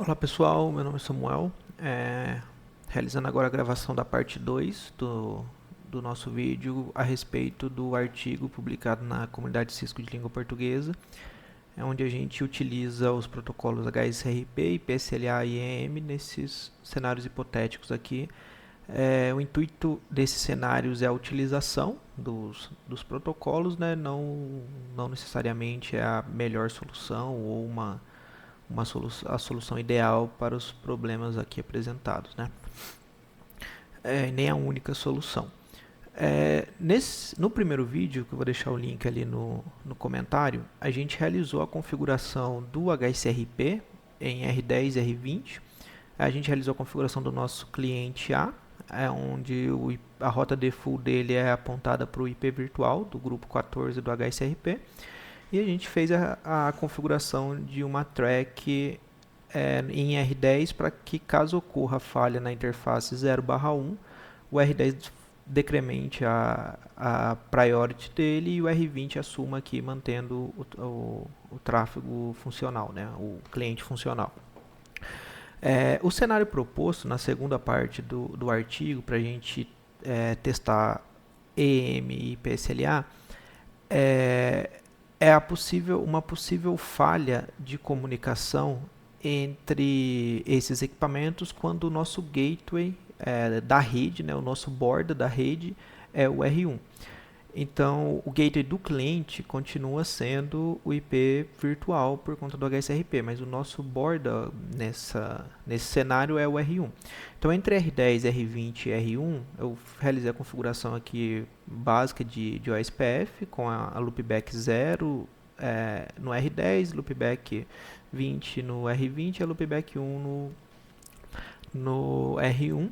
Olá pessoal, meu nome é Samuel, realizando agora a gravação da parte 2 do nosso vídeo a respeito do artigo publicado na comunidade Cisco de Língua Portuguesa, onde a gente utiliza os protocolos HSRP, IPSLA e EM nesses cenários hipotéticos aqui. O intuito desses cenários é a utilização dos protocolos, né? Não necessariamente é a melhor solução ou a solução ideal para os problemas aqui apresentados, né? Nem a única solução. No primeiro vídeo, que eu vou deixar o link ali no comentário, a gente realizou a configuração do HSRP em R10 e R20. A gente realizou a configuração do nosso cliente A, onde a rota default dele é apontada para o IP virtual do grupo 14 do HSRP. E a gente fez a configuração de uma track em R10 para que, caso ocorra falha na interface 0/1, o R10 decremente a priority dele e o R20 assuma aqui mantendo o tráfego funcional, né, o cliente funcional. O cenário proposto na segunda parte do artigo para a gente testar EM e PSLA uma possível falha de comunicação entre esses equipamentos quando o nosso gateway da rede, né, o nosso borda da rede é o R1. Então, o gateway do cliente continua sendo o IP virtual por conta do HSRP, mas o nosso borda nesse cenário é o R1. Então, entre R10, R20 e R1, eu realizei a configuração aqui básica de OSPF com a loopback 0 no R10, loopback 20 no R20 e a loopback 1 no R1.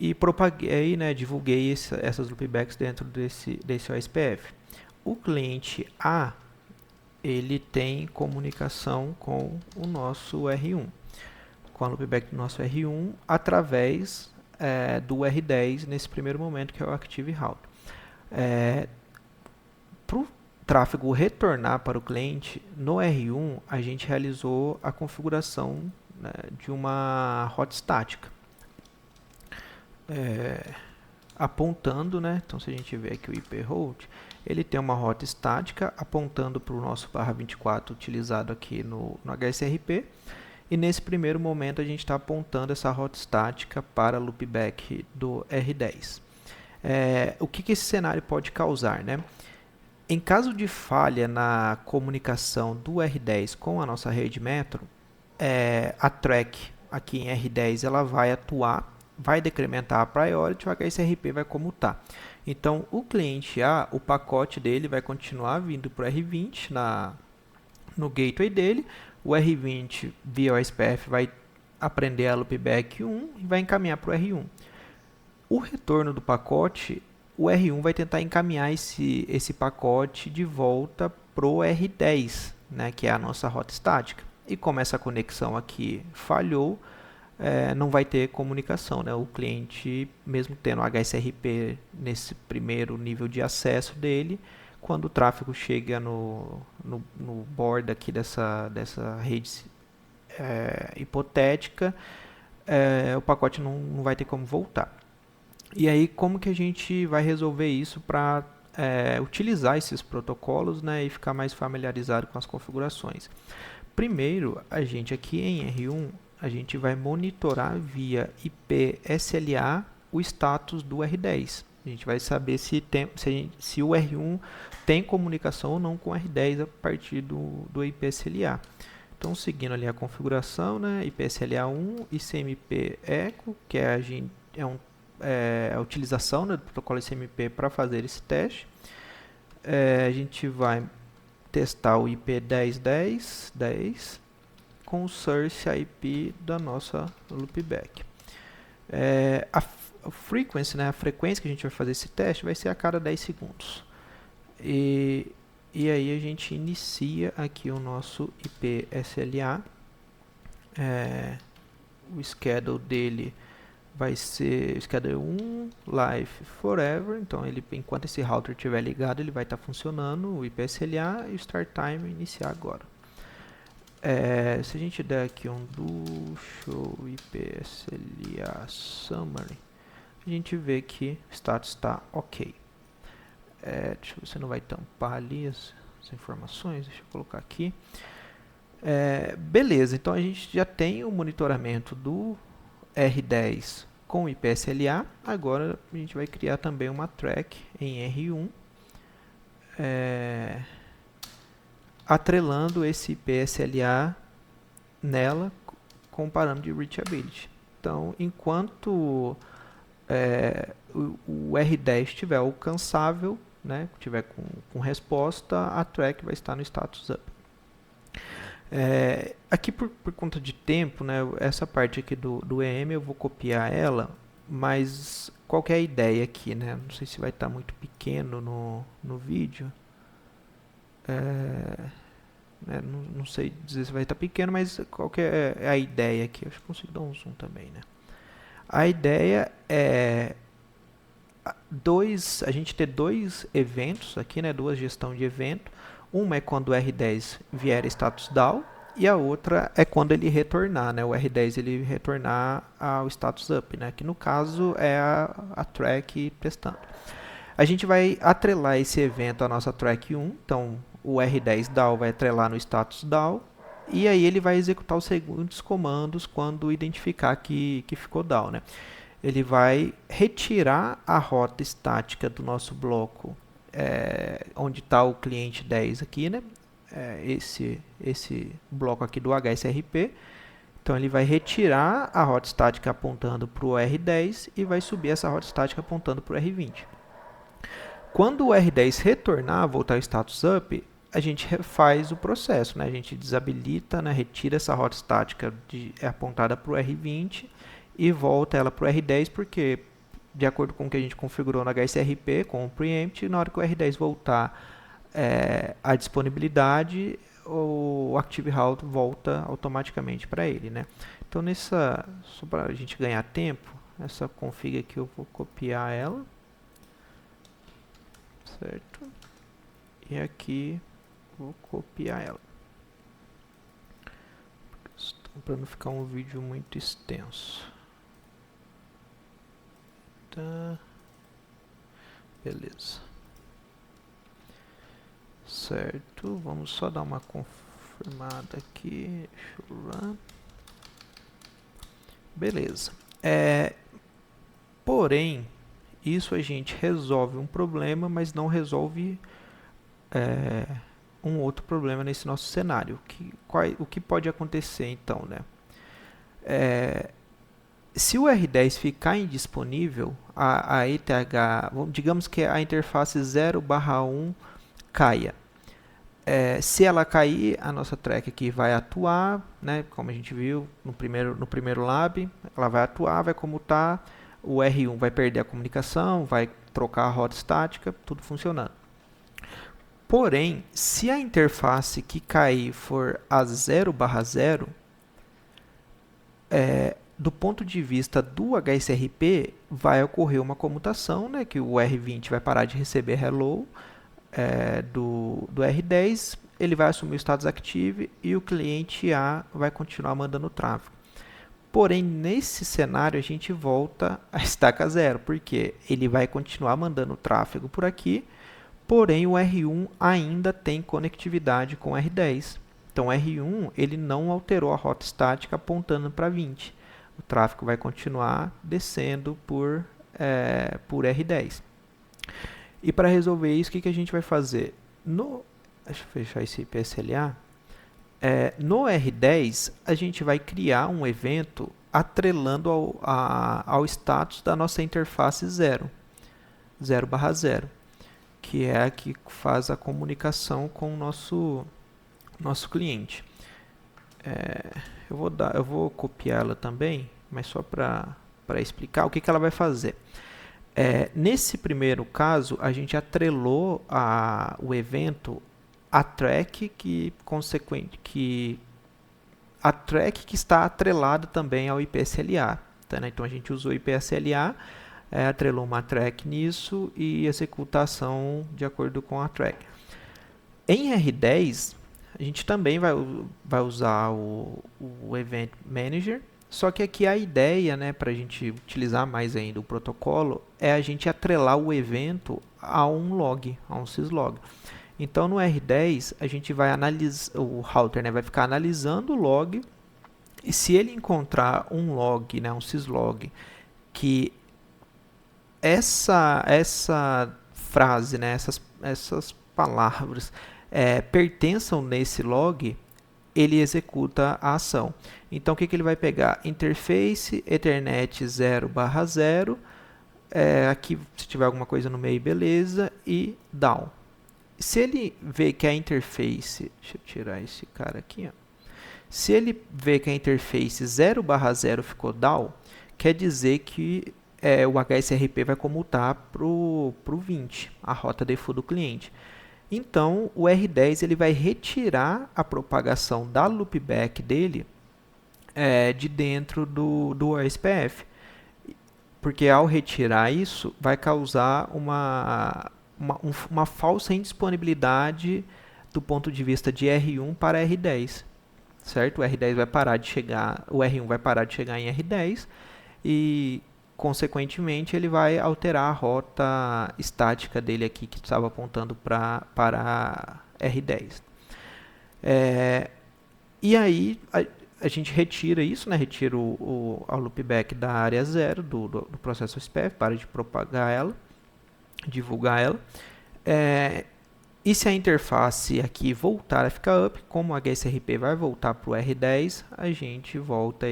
E propaguei, né, divulguei essas loopbacks dentro desse OSPF. O cliente A, ele tem comunicação com o nosso R1, com a loopback do nosso R1, através do R10 nesse primeiro momento, que é o Active Route. Para o tráfego retornar para o cliente, no R1 a gente realizou a configuração, né, de uma rota estática. Apontando, né? Então, se a gente ver aqui o IP route, ele tem uma rota estática apontando para o nosso /24 utilizado aqui no HSRP. E nesse primeiro momento a gente está apontando essa rota estática para a loopback do R10. O que esse cenário pode causar, né? Em caso de falha na comunicação do R10 com a nossa rede Metro, a track aqui em R10 ela vai atuar, vai decrementar a priority, o HSRP vai comutar. Então, o cliente A, o pacote dele vai continuar vindo para o R20 no gateway dele. O R20, via OSPF, vai aprender a loopback 1 e vai encaminhar para o R1. O retorno do pacote, o R1 vai tentar encaminhar esse pacote de volta para o R10, né, que é a nossa rota estática. E como essa conexão aqui falhou, não vai ter comunicação, né? O cliente, mesmo tendo HSRP nesse primeiro nível de acesso dele, quando o tráfego chega no borda aqui dessa rede hipotética, o pacote não vai ter como voltar. E aí, como que a gente vai resolver isso para utilizar esses protocolos, né, e ficar mais familiarizado com as configurações? Primeiro, a gente aqui em R1, a gente vai monitorar via IPSLA o status do R10. A gente vai saber se o R1 tem comunicação ou não com o R10 a partir do IPSLA. Então, seguindo ali a configuração, né, IPSLA 1, ICMP Echo, que é a utilização, né, do protocolo ICMP para fazer esse teste. A gente vai testar o IP 10.10.10 com o source IP da nossa loopback. A frequency, né, a frequência que a gente vai fazer esse teste vai ser a cada 10 segundos. E aí a gente inicia aqui o nosso IPSLA. O schedule dele vai ser schedule 1 live forever. Então, enquanto esse router estiver ligado, ele vai estar funcionando o IPSLA e o start time iniciar agora. Se a gente der aqui um do show ipsla summary, a gente vê que o status está ok. Deixa eu ver se não vai tampar ali as informações. Deixa eu colocar aqui. Beleza, então a gente já tem o monitoramento do R10 com ipsla. Agora a gente vai criar também uma track em R1, atrelando esse ipsla nela com o parâmetro de reachability. Então, enquanto o R10 estiver alcançável, né, estiver com resposta, a track vai estar no status up. Aqui por conta de tempo, né, essa parte aqui do EM eu vou copiar ela, mas qual que é a ideia aqui, né? Não sei se vai estar muito pequeno no vídeo. Não sei dizer se vai estar pequeno, mas qual que é a ideia aqui? Acho que consigo dar um zoom também, né? A ideia é a gente ter dois eventos aqui, né? Duas gestões de evento. Uma é quando o R10 vier status down e a outra é quando ele retornar, né? O R10 ele retornar ao status up, né? Que no caso é a track testando. A gente vai atrelar esse evento à nossa track 1, então o R10 down vai atrelar no status down e aí ele vai executar os seguintes comandos quando identificar que ficou down, né? Ele vai retirar a rota estática do nosso bloco, onde está o cliente 10 aqui, né? Esse bloco aqui do HSRP. Então ele vai retirar a rota estática apontando para o R10 e vai subir essa rota estática apontando para o R20. Quando o R10 retornar, voltar ao status up, a gente refaz o processo, né? A gente desabilita, né? Retira essa rota estática apontada para o R20 e volta ela para o R10, porque de acordo com o que a gente configurou no HSRP com o preempt, na hora que o R10 voltar a disponibilidade, o Active Route volta automaticamente para ele, né? Então só para a gente ganhar tempo, essa config aqui eu vou copiar ela, certo? E aqui vou copiar ela, para não ficar um vídeo muito extenso. Tá. Beleza. Certo, vamos só dar uma confirmada aqui. Deixa eu run. Beleza. Porém, isso a gente resolve um problema, mas não resolve um outro problema nesse nosso cenário. O que pode acontecer então, né? Se o R10 ficar indisponível, a ETH, digamos que a interface 0/1 caia. Se ela cair, a nossa track aqui vai atuar, né? Como a gente viu no primeiro lab, ela vai atuar, vai comutar, o R1 vai perder a comunicação, vai trocar a rota estática, tudo funcionando. Porém, se a interface que cair for a 0/0, do ponto de vista do HSRP, vai ocorrer uma comutação, né, que o R20 vai parar de receber hello do R10, ele vai assumir o status active e o cliente A vai continuar mandando tráfego. Porém, nesse cenário, a gente volta a estaca zero, porque ele vai continuar mandando tráfego por aqui, porém o R1 ainda tem conectividade com o R10. Então, o R1 ele não alterou a rota estática apontando para 20. O tráfego vai continuar descendo por R10. E para resolver isso, o que a gente vai fazer? Deixa eu fechar esse ipsla. No R10, a gente vai criar um evento atrelando ao status da nossa interface 0/0, que é a que faz a comunicação com o nosso cliente. Eu vou copiar ela também, mas só para explicar o que ela vai fazer. Nesse primeiro caso, a gente atrelou o evento à track que está atrelada também ao ipsla. Tá, né? Então a gente usou o ipsla, atrelou uma track nisso e executa a ação de acordo com a track. Em R10, A gente também vai usar o Event Manager, só que aqui a ideia, né, para a gente utilizar mais ainda o protocolo, é a gente atrelar o evento a um log, a um syslog. Então no R10 a gente vai analisar, o router, né, vai ficar analisando o log, e se ele encontrar um log, né, um syslog, que essa frase, né, essas palavras pertençam nesse log, ele executa a ação. Então, o que ele vai pegar? Interface Ethernet 0/0, aqui se tiver alguma coisa no meio, beleza, e down. Se ele vê que a interface, deixa eu tirar esse cara aqui, ó. Se ele vê que a interface 0/0 ficou down, quer dizer que o HSRP vai comutar para o 20, a rota default do cliente. Então, o R10 ele vai retirar a propagação da loopback dele de dentro do OSPF. Porque ao retirar isso, vai causar uma falsa indisponibilidade do ponto de vista de R1 para R10. Certo? O R10 vai parar de chegar, o R1 vai parar de chegar em R10 e, consequentemente, ele vai alterar a rota estática dele aqui, que estava apontando para R10. E aí a gente retira isso, né? Retira a loopback da área 0 do processo SPF, para de propagar ela, divulgar ela. E se a interface aqui voltar a ficar up, como o HSRP vai voltar para o R10, a gente volta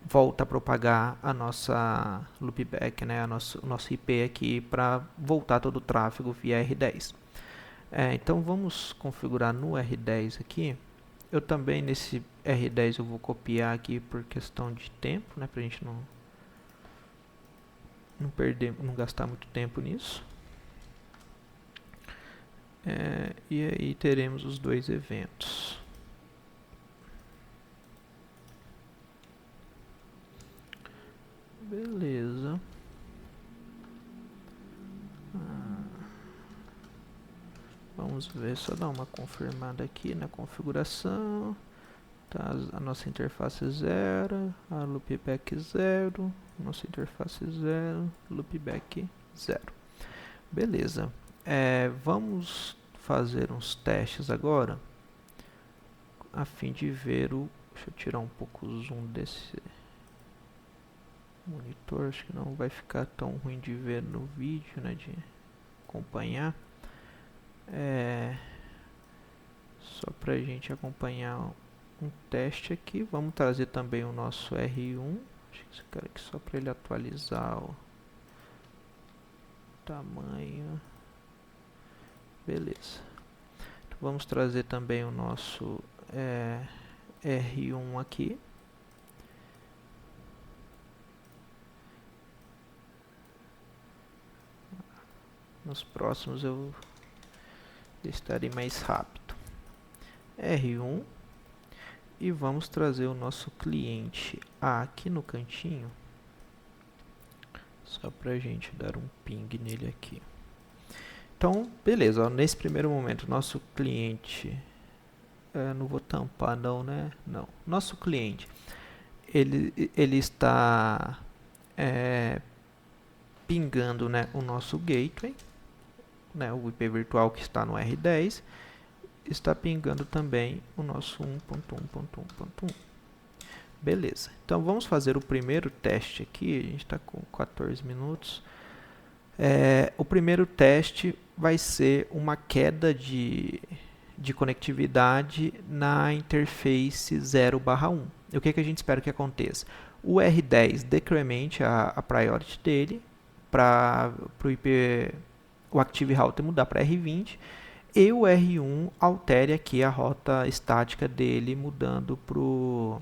volta a propagar a nossa loopback, né, o nosso IP aqui, para voltar todo o tráfego via R10. Então vamos configurar no R10 aqui. Eu também nesse R10 eu vou copiar aqui por questão de tempo, né, para a gente não gastar muito tempo nisso. E aí teremos os dois eventos. Beleza. Vamos ver, só dar uma confirmada aqui na configuração. Tá, a nossa interface 0, a loopback 0, nossa interface 0, loopback 0. Beleza. Vamos fazer uns testes agora, a fim de ver deixa eu tirar um pouco o zoom desse monitor, acho que não vai ficar tão ruim de ver no vídeo, né, de acompanhar. Só para a gente acompanhar um teste aqui. Vamos trazer também o nosso R1. Acho que esse cara aqui só para ele atualizar o tamanho. Beleza. Então, vamos trazer também o nosso R1 aqui. Nos próximos eu estarei mais rápido. R1. E vamos trazer o nosso cliente aqui no cantinho. Só para a gente dar um ping nele aqui. Então, beleza. Ó, nesse primeiro momento, nosso cliente... não vou tampar não, né? Não. Nosso cliente, ele está pingando, né, o nosso gateway, né, o IP virtual que está no R10, está pingando também o nosso 1.1.1.1. Beleza. Então vamos fazer o primeiro teste aqui. A gente está com 14 minutos. O primeiro teste vai ser uma queda de conectividade na interface 0/1. E o que a gente espera que aconteça? O R10 decremente a priority dele para o Active Router mudar para R20, e o R1 altere aqui a rota estática dele mudando para o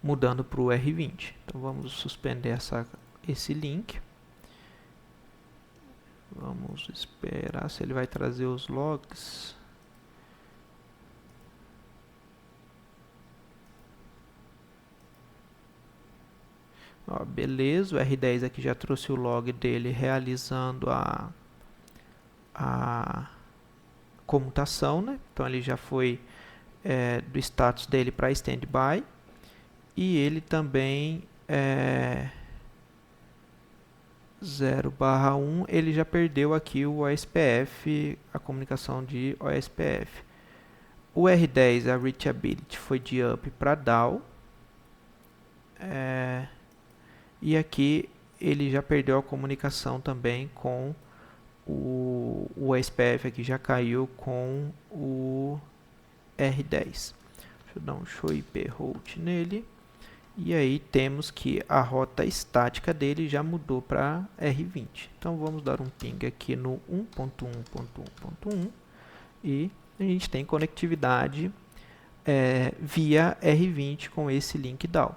R20. Então vamos suspender esse link. Vamos esperar se ele vai trazer os logs. Ó, beleza, o R10 aqui já trouxe o log dele realizando comutação, né? Então ele já foi do status dele para standby, e ele também 0/1 ele já perdeu aqui o OSPF, a comunicação de OSPF. O R10, a reachability, foi de up para down, e aqui ele já perdeu a comunicação também com o OSPF, aqui já caiu com o R10. Deixa eu dar um show IP route nele. E aí temos que a rota estática dele já mudou para R20. Então vamos dar um ping aqui no 1.1.1.1 e a gente tem conectividade via R20 com esse link down.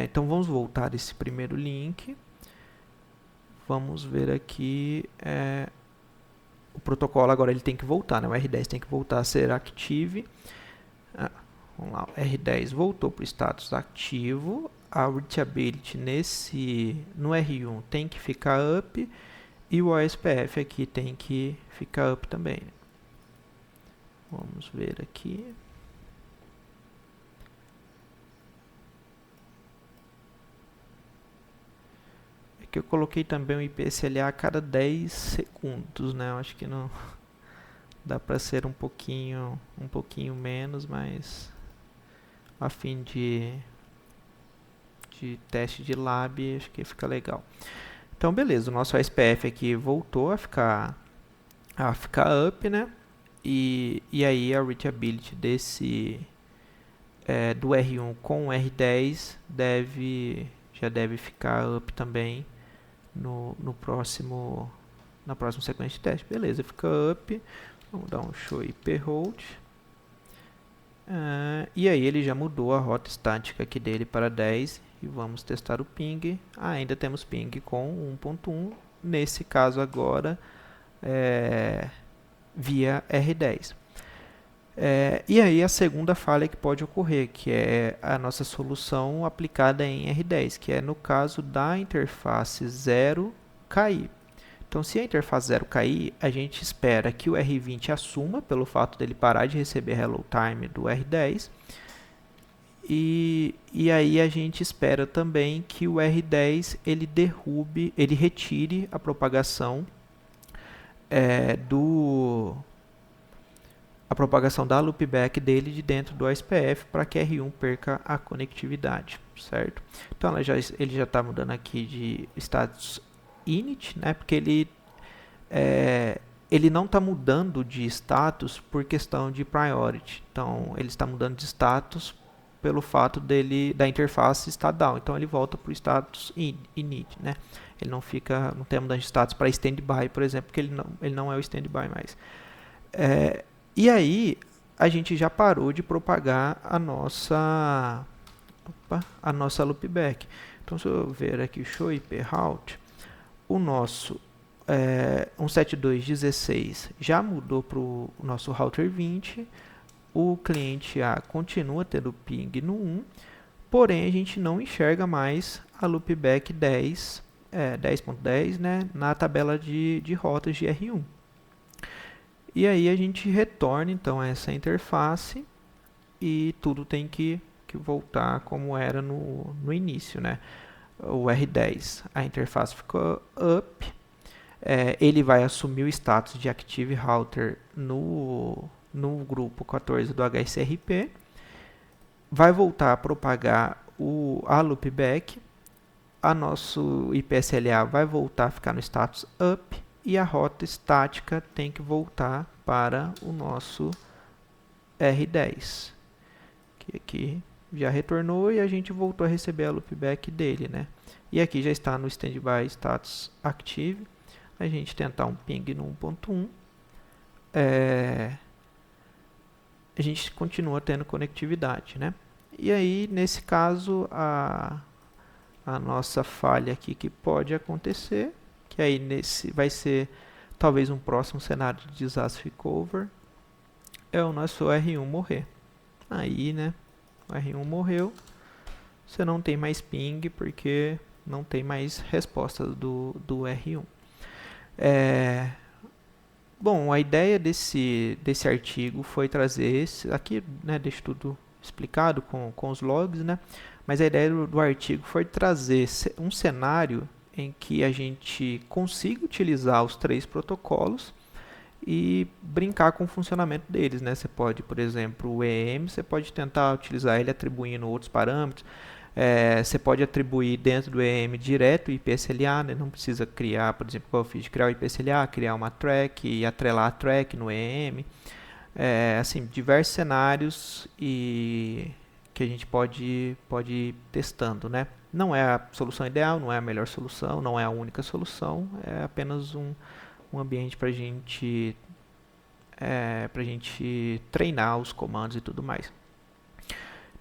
Então vamos voltar esse primeiro link. Vamos ver aqui o protocolo agora ele tem que voltar, né? O R10 tem que voltar a ser active. Vamos lá, o R10 voltou para o status ativo, a reachability no R1 tem que ficar up e o OSPF aqui tem que ficar up também. Vamos ver aqui. Aqui eu coloquei também o IPSLA a cada 10 segundos, né? Eu acho que não dá para ser um pouquinho menos, mas a fim de teste de lab, acho que fica legal. Então, beleza, o nosso OSPF aqui voltou a ficar up, né? E aí a reachability do R1 com o R10 já deve ficar up também na próxima sequência de teste. Beleza, fica up. Vamos dar um show IP hold. E aí ele já mudou a rota estática aqui dele para 10 e vamos testar o ping. Ainda temos ping com 1.1, nesse caso agora via R10. E aí a segunda falha que pode ocorrer, que é a nossa solução aplicada em R10, que é no caso da interface 0 cair. Então, se a interface 0 cair, a gente espera que o R20 assuma, pelo fato dele parar de receber hello time do R10. E aí a gente espera também que o R10 ele retire a propagação da loopback dele de dentro do OSPF para que R1 perca a conectividade, certo? Então ele já está mudando aqui de status init, né? Porque ele não está mudando de status por questão de priority. Então ele está mudando de status pelo fato da interface estar down. Então ele volta para o status init, né? Ele não tem mudança de status para standby, por exemplo, porque ele não é o standby mais. E aí a gente já parou de propagar a nossa loopback. Então se eu ver aqui o show IP route, o nosso 172.16 já mudou para o nosso router 20, o cliente A continua tendo ping no 1, porém a gente não enxerga mais a loopback 10.10, né, na tabela de rotas de R1. E aí a gente retorna então essa interface e tudo tem que voltar como era no início, né? O R10, a interface ficou up, ele vai assumir o status de Active Router no grupo 14 do HSRP, vai voltar a propagar a loopback, a nosso IPSLA vai voltar a ficar no status up e a rota estática tem que voltar para o nosso R10, que aqui já retornou e a gente voltou a receber a loopback dele, né? E aqui já está no standby status active. A gente tentar um ping no 1.1, a gente continua tendo conectividade, né? E aí, nesse caso, a nossa falha aqui que pode acontecer, que aí vai ser talvez um próximo cenário de disaster recover, é o nosso R1 morrer. Aí, né, o R1 morreu, você não tem mais ping porque não tem mais resposta do R1. Bom, a ideia desse artigo foi trazer aqui, né, deixa tudo explicado com os logs, né? Mas a ideia do artigo foi trazer um cenário em que a gente consiga utilizar os três protocolos e brincar com o funcionamento deles, né? Você pode, por exemplo, o EM, você pode tentar utilizar ele atribuindo outros parâmetros. Você pode atribuir dentro do EM direto o IPSLA, né? Não precisa criar, por exemplo, como eu fiz, criar o IPSLA, criar uma track e atrelar a track no EM. Assim, diversos cenários e que a gente pode ir testando, né? Não é a solução ideal, não é a melhor solução, não é a única solução, é apenas um ambiente para a gente treinar os comandos e tudo mais.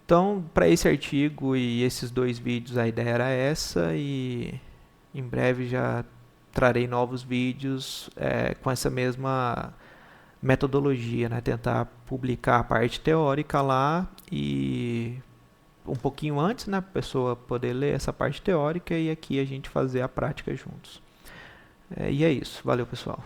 Então, para esse artigo e esses dois vídeos, a ideia era essa, e em breve já trarei novos vídeos com essa mesma metodologia, né? Tentar publicar a parte teórica lá e um pouquinho antes, né? Para a pessoa poder ler essa parte teórica e aqui a gente fazer a prática juntos. E é isso. Valeu, pessoal.